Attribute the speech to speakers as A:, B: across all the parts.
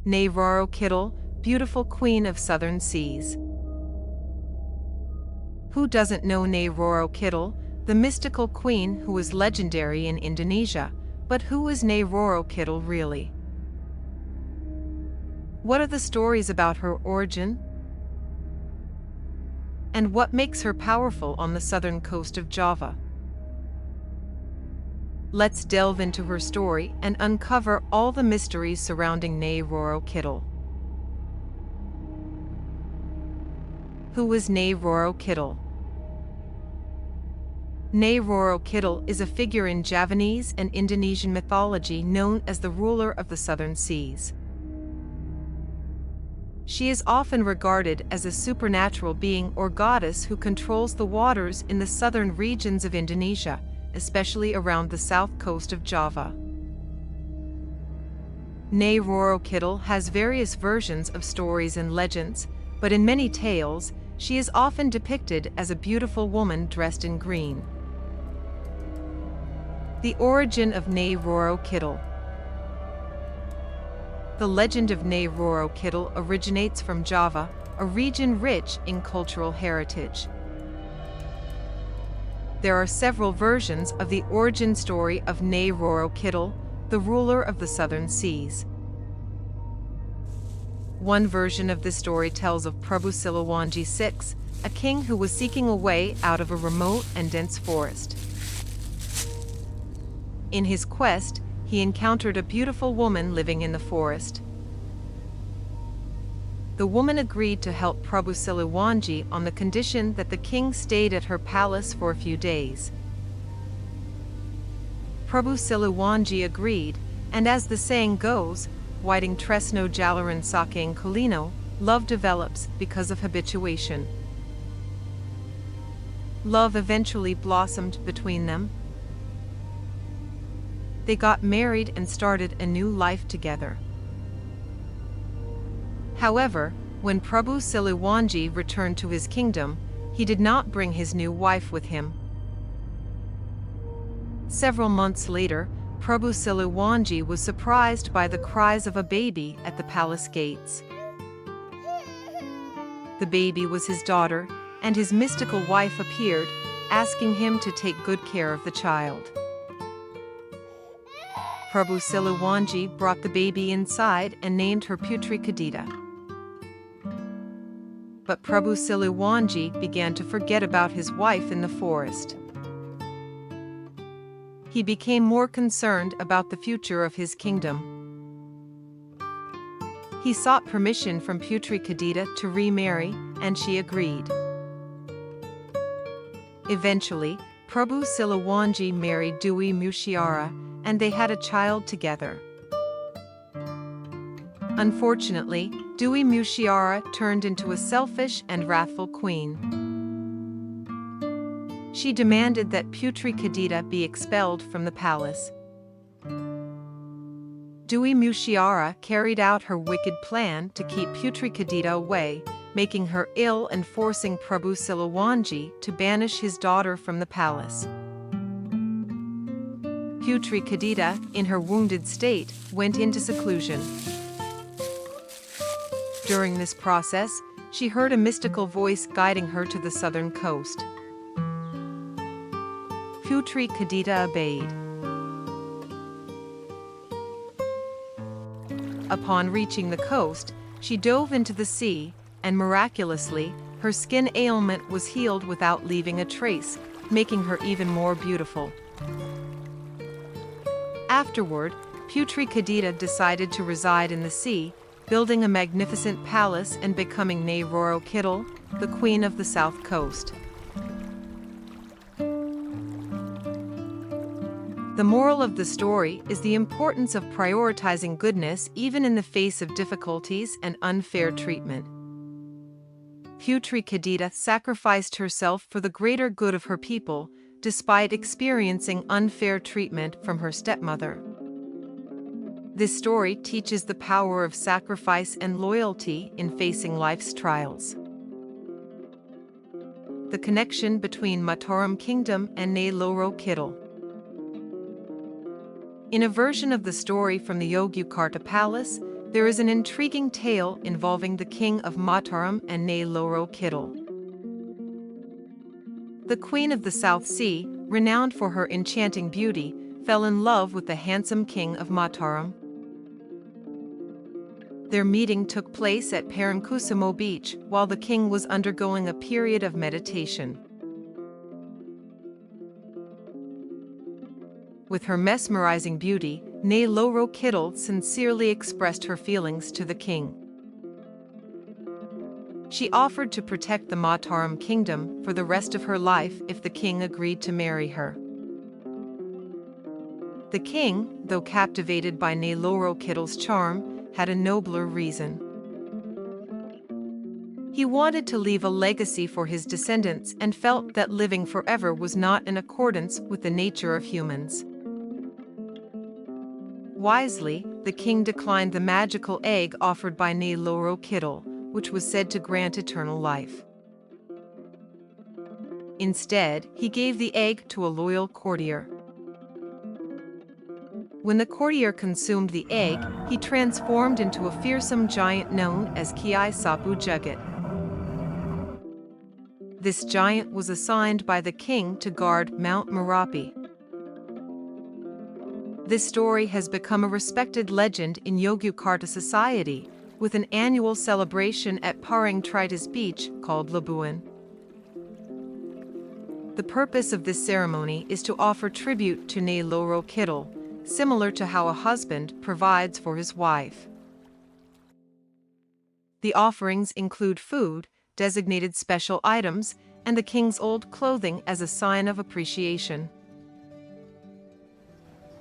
A: Nyi Roro Kidul, beautiful queen of southern seas. Who doesn't know Nyi Roro Kidul, the mystical queen who was legendary in Indonesia? But who is Nyi Roro Kidul really? What are the stories about her origin? And what makes her powerful on the southern coast of Java? Let's delve into her story and uncover all the mysteries surrounding Nyi Roro Kidul. Who was Nyi Roro Kidul? Nyi Roro Kidul is a figure in Javanese and Indonesian mythology known as the ruler of the southern seas. She is often regarded as a supernatural being or goddess who controls the waters in the southern regions of Indonesia, especially around the south coast of Java. Nyi Roro Kidul has various versions of stories and legends, but in many tales, she is often depicted as a beautiful woman dressed in green. The origin of Nyi Roro Kidul. The legend of Nyi Roro Kidul originates from Java, a region rich in cultural heritage. There are several versions of the origin story of Nyi Roro Kidul, the ruler of the southern seas. One version of the story tells of Prabu Siliwangi VI, a king who was seeking a way out of a remote and dense forest. In his quest, he encountered a beautiful woman living in the forest. The woman agreed to help Prabu Siliwangi on the condition that the king stayed at her palace for a few days. Prabu Siliwangi agreed, and as the saying goes, Whiting Tresno Jalaran Sakeng Kulino, love develops because of habituation. Love eventually blossomed between them. They got married and started a new life together. However, when Prabu Siliwangi returned to his kingdom, he did not bring his new wife with him. Several months later, Prabu Siliwangi was surprised by the cries of a baby at the palace gates. The baby was his daughter, and his mystical wife appeared, asking him to take good care of the child. Prabu Siliwangi brought the baby inside and named her Putri Kadita. But Prabu Siliwangi began to forget about his wife in the forest. He became more concerned about the future of his kingdom. He sought permission from Putri Kadita to remarry, and she agreed. Eventually, Prabu Siliwangi married Dewi Musyiara, and they had a child together. Unfortunately, Dewi Musyiara turned into a selfish and wrathful queen. She demanded that Putri Kadita be expelled from the palace. Dewi Musyiara carried out her wicked plan to keep Putri Kadita away, making her ill and forcing Prabu Siliwangi to banish his daughter from the palace. Putri Kadita, in her wounded state, went into seclusion. During this process, she heard a mystical voice guiding her to the southern coast. Putri Kadita obeyed. Upon reaching the coast, she dove into the sea, and miraculously, her skin ailment was healed without leaving a trace, making her even more beautiful. Afterward, Putri Kadita decided to reside in the sea, building a magnificent palace and becoming Nyi Roro Kidul, the queen of the south coast. The moral of the story is the importance of prioritizing goodness even in the face of difficulties and unfair treatment. Putri Kadita sacrificed herself for the greater good of her people, despite experiencing unfair treatment from her stepmother. This story teaches the power of sacrifice and loyalty in facing life's trials. The connection between Mataram Kingdom and Nyi Roro Kidul. In a version of the story from the Yogyakarta Palace, there is an intriguing tale involving the king of Mataram and Nyi Roro Kidul. The queen of the South Sea, renowned for her enchanting beauty, fell in love with the handsome king of Mataram. Their meeting took place at Parangkusumo Beach while the king was undergoing a period of meditation. With her mesmerizing beauty, Nyi Roro Kidul sincerely expressed her feelings to the king. She offered to protect the Mataram kingdom for the rest of her life if the king agreed to marry her. The king, though captivated by Nyi Roro Kidul's charm, had a nobler reason. He wanted to leave a legacy for his descendants and felt that living forever was not in accordance with the nature of humans. Wisely, the king declined the magical egg offered by Nyi Roro Kidul, which was said to grant eternal life. Instead, he gave the egg to a loyal courtier. When the courtier consumed the egg, he transformed into a fearsome giant known as Kiai Sapu Jagat. This giant was assigned by the king to guard Mount Merapi. This story has become a respected legend in Yogyakarta society, with an annual celebration at Parangtritis Beach called Labuan. The purpose of this ceremony is to offer tribute to Nyi Roro Kidul, similar to how a husband provides for his wife. The offerings include food, designated special items, and the king's old clothing as a sign of appreciation.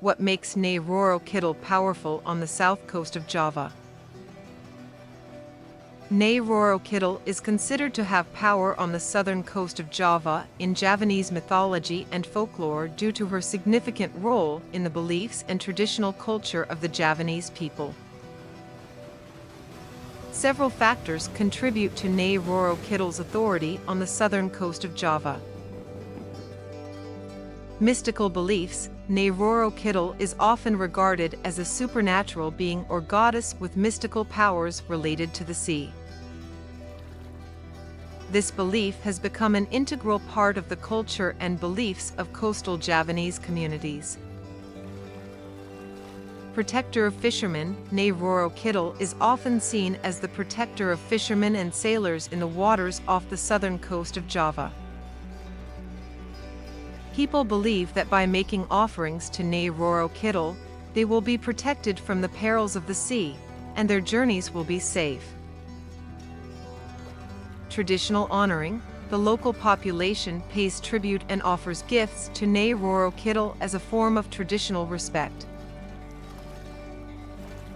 A: What makes Nyi Roro Kidul powerful on the south coast of Java? Nyi Roro Kidul is considered to have power on the southern coast of Java in Javanese mythology and folklore due to her significant role in the beliefs and traditional culture of the Javanese people. Several factors contribute to Nyi Roro Kidul's authority on the southern coast of Java. Mystical beliefs. Nyi Roro Kidul is often regarded as a supernatural being or goddess with mystical powers related to the sea. This belief has become an integral part of the culture and beliefs of coastal Javanese communities. Protector of fishermen, Nyi Roro Kidul is often seen as the protector of fishermen and sailors in the waters off the southern coast of Java. People believe that by making offerings to Nyi Roro Kidul, they will be protected from the perils of the sea, and their journeys will be safe. Traditional honoring. The local population pays tribute and offers gifts to Nyi Roro Kidul as a form of traditional respect.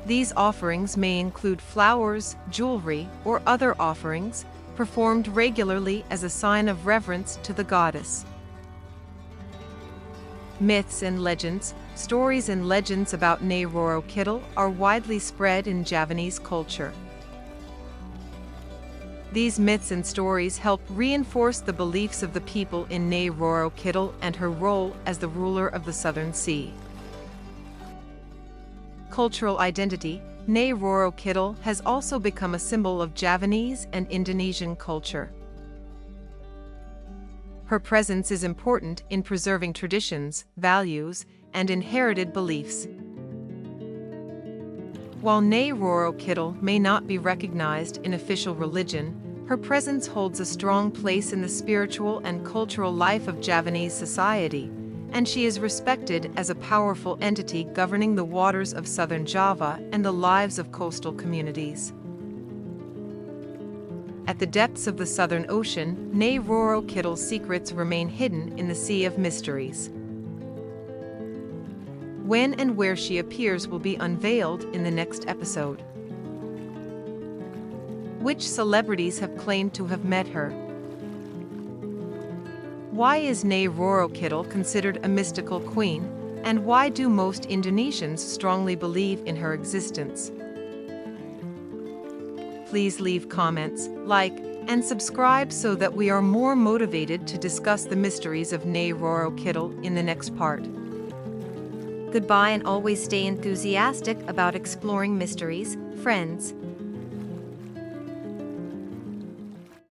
A: These offerings may include flowers, jewelry, or other offerings, performed regularly as a sign of reverence to the goddess. Myths and legends. Stories and legends about Nyi Roro Kidul are widely spread in Javanese culture. These myths and stories help reinforce the beliefs of the people in Nyi Roro Kidul and her role as the ruler of the Southern Sea. Cultural identity. Nyi Roro Kidul has also become a symbol of Javanese and Indonesian culture. Her presence is important in preserving traditions, values, and inherited beliefs. While Nyi Roro Kidul may not be recognized in official religion, her presence holds a strong place in the spiritual and cultural life of Javanese society, and she is respected as a powerful entity governing the waters of southern Java and the lives of coastal communities. At the depths of the Southern Ocean, Nyi Roro Kidul's secrets remain hidden in the Sea of Mysteries. When and where she appears will be unveiled in the next episode. Which celebrities have claimed to have met her? Why is Nyi Roro Kidul considered a mystical queen, and why do most Indonesians strongly believe in her existence? Please leave comments, like, and subscribe so that we are more motivated to discuss the mysteries of Nyi Roro Kidul in the next part. Goodbye and always stay enthusiastic about exploring mysteries, friends.